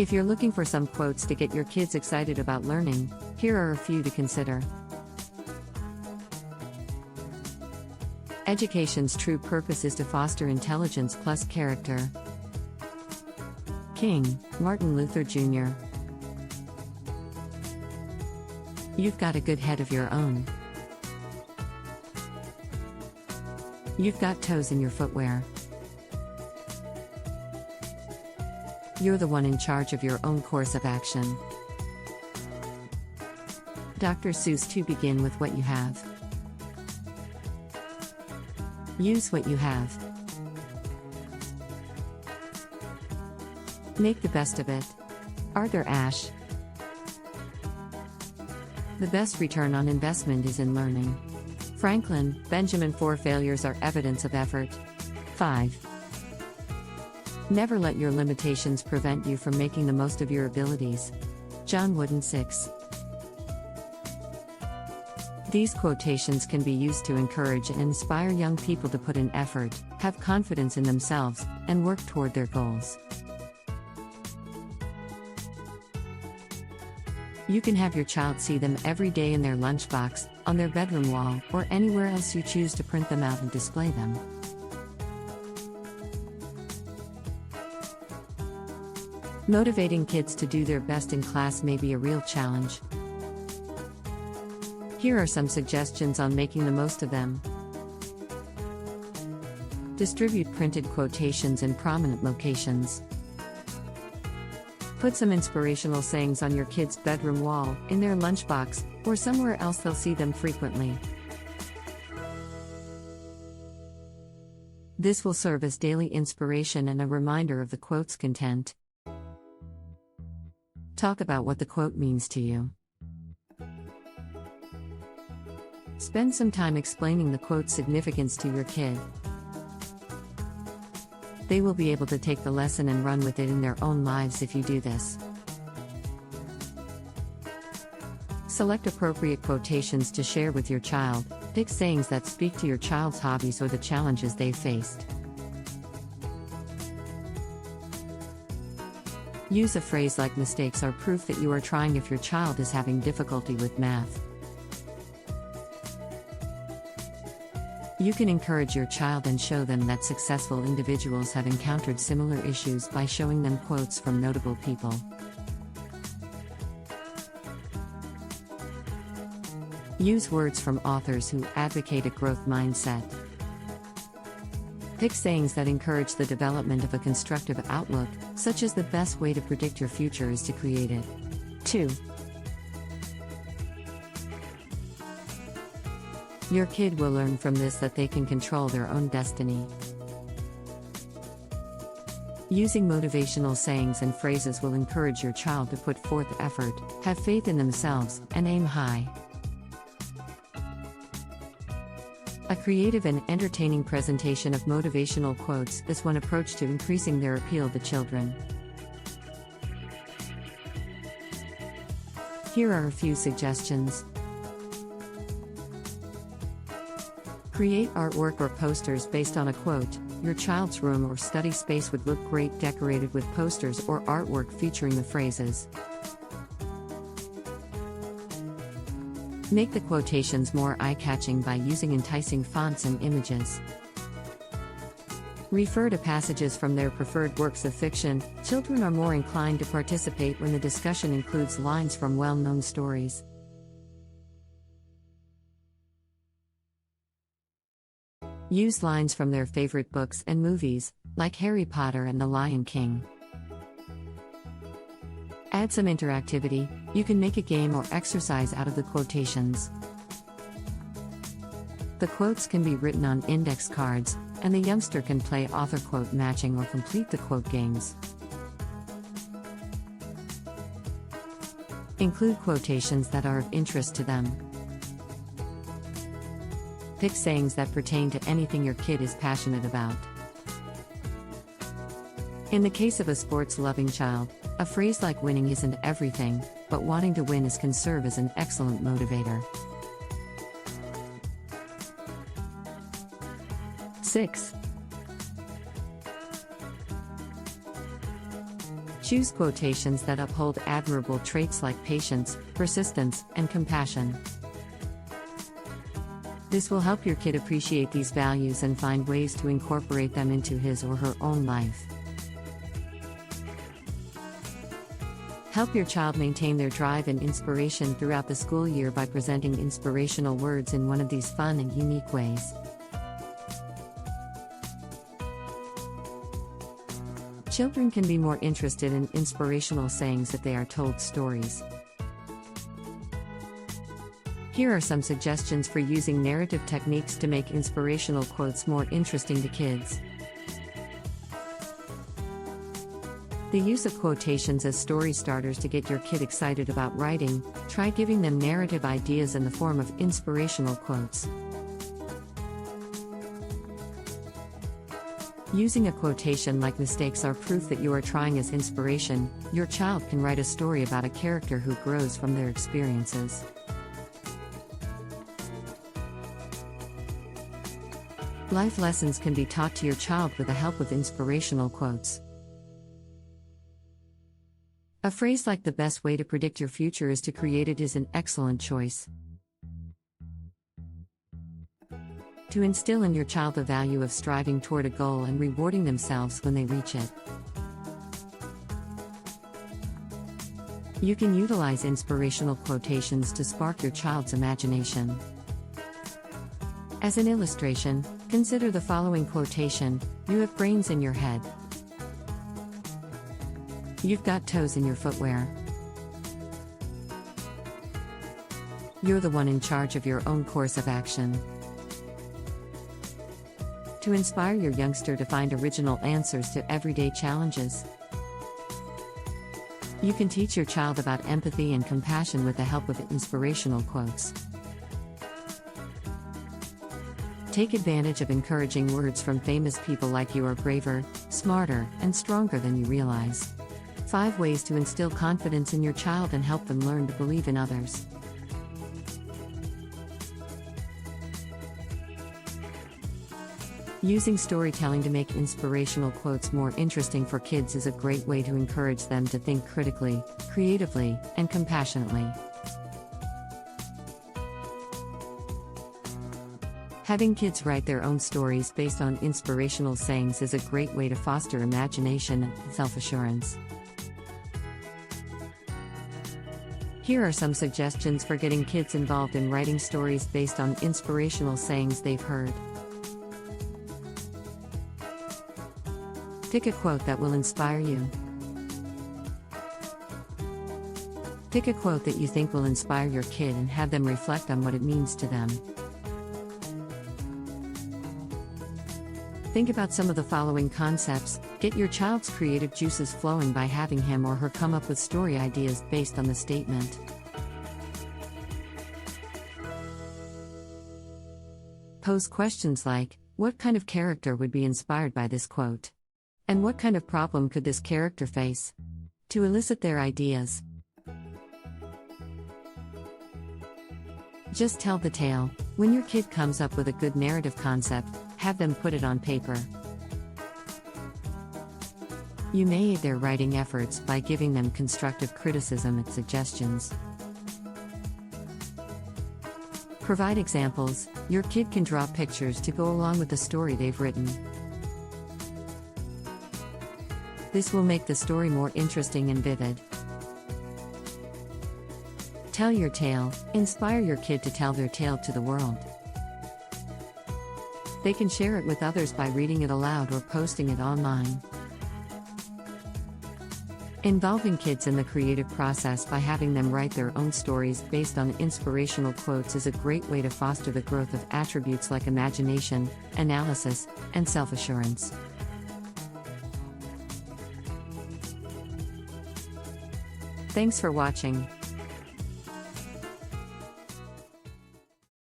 If you're looking for some quotes to get your kids excited about learning, here are a few to consider. Education's true purpose is to foster intelligence plus character. King, Martin Luther Jr. You've got a good head of your own. You've got toes in your footwear. You're the one in charge of your own course of action. Dr. Seuss. To begin with what you have. Use what you have. Make the best of it. Arthur Ashe. The best return on investment is in learning. Franklin, Benjamin. 4 failures are evidence of effort. 5. Never let your limitations prevent you from making the most of your abilities. John Wooden. 6. These quotations can be used to encourage and inspire young people to put in effort, have confidence in themselves, and work toward their goals. You can have your child see them every day in their lunchbox, on their bedroom wall, or anywhere else you choose to print them out and display them. Motivating kids to do their best in class may be a real challenge. Here are some suggestions on making the most of them. Distribute printed quotations in prominent locations. Put some inspirational sayings on your kids' bedroom wall, in their lunchbox, or somewhere else they'll see them frequently. This will serve as daily inspiration and a reminder of the quote's content. Talk about what the quote means to you. Spend some time explaining the quote's significance to your kid. They will be able to take the lesson and run with it in their own lives if you do this. Select appropriate quotations to share with your child. Pick sayings that speak to your child's hobbies or the challenges they've faced. Use a phrase like "mistakes are proof that you are trying" if your child is having difficulty with math. You can encourage your child and show them that successful individuals have encountered similar issues by showing them quotes from notable people. Use words from authors who advocate a growth mindset. Pick sayings that encourage the development of a constructive outlook, such as "the best way to predict your future is to create it." 2. Your kid will learn from this that they can control their own destiny. Using motivational sayings and phrases will encourage your child to put forth effort, have faith in themselves, and aim high. A creative and entertaining presentation of motivational quotes is one approach to increasing their appeal to children. Here are a few suggestions. Create artwork or posters based on a quote. Your child's room or study space would look great decorated with posters or artwork featuring the phrases. Make the quotations more eye-catching by using enticing fonts and images. Refer to passages from their preferred works of fiction. Children are more inclined to participate when the discussion includes lines from well-known stories. Use lines from their favorite books and movies, like Harry Potter and The Lion King. Add some interactivity. You can make a game or exercise out of the quotations. The quotes can be written on index cards, and the youngster can play author quote matching or complete the quote games. Include quotations that are of interest to them. Pick sayings that pertain to anything your kid is passionate about. In the case of a sports-loving child, a phrase like "winning isn't everything, but wanting to win is" can serve as an excellent motivator. 6. Choose quotations that uphold admirable traits like patience, persistence, and compassion. This will help your kid appreciate these values and find ways to incorporate them into his or her own life. Help your child maintain their drive and inspiration throughout the school year by presenting inspirational words in one of these fun and unique ways. Children can be more interested in inspirational sayings if they are told stories. Here are some suggestions for using narrative techniques to make inspirational quotes more interesting to kids. The use of quotations as story starters to get your kid excited about writing. Try giving them narrative ideas in the form of inspirational quotes. Using a quotation like "mistakes are proof that you are trying" as inspiration, your child can write a story about a character who grows from their experiences. Life lessons can be taught to your child with the help of inspirational quotes. A phrase like "the best way to predict your future is to create it" is an excellent choice. To instill in your child the value of striving toward a goal and rewarding themselves when they reach it. You can utilize inspirational quotations to spark your child's imagination. As an illustration, consider the following quotation: "You have brains in your head. You've got toes in your footwear. You're the one in charge of your own course of action." To inspire your youngster to find original answers to everyday challenges. You can teach your child about empathy and compassion with the help of inspirational quotes. Take advantage of encouraging words from famous people like "you are braver, smarter, and stronger than you realize." 5 ways to instill confidence in your child and help them learn to believe in others. Using storytelling to make inspirational quotes more interesting for kids is a great way to encourage them to think critically, creatively, and compassionately. Having kids write their own stories based on inspirational sayings is a great way to foster imagination and self-assurance. Here are some suggestions for getting kids involved in writing stories based on inspirational sayings they've heard. Pick a quote that will inspire you. Pick a quote that you think will inspire your kid and have them reflect on what it means to them. Think about some of the following concepts. Get your child's creative juices flowing by having him or her come up with story ideas based on the statement. Pose questions like, what kind of character would be inspired by this quote? And what kind of problem could this character face? To elicit their ideas. Just tell the tale. When your kid comes up with a good narrative concept, have them put it on paper. You may aid their writing efforts by giving them constructive criticism and suggestions. Provide examples. Your kid can draw pictures to go along with the story they've written. This will make the story more interesting and vivid. Tell your tale. Inspire your kid to tell their tale to the world. They can share it with others by reading it aloud or posting it online. Involving kids in the creative process by having them write their own stories based on inspirational quotes is a great way to foster the growth of attributes like imagination, analysis, and self-assurance. Thanks for watching.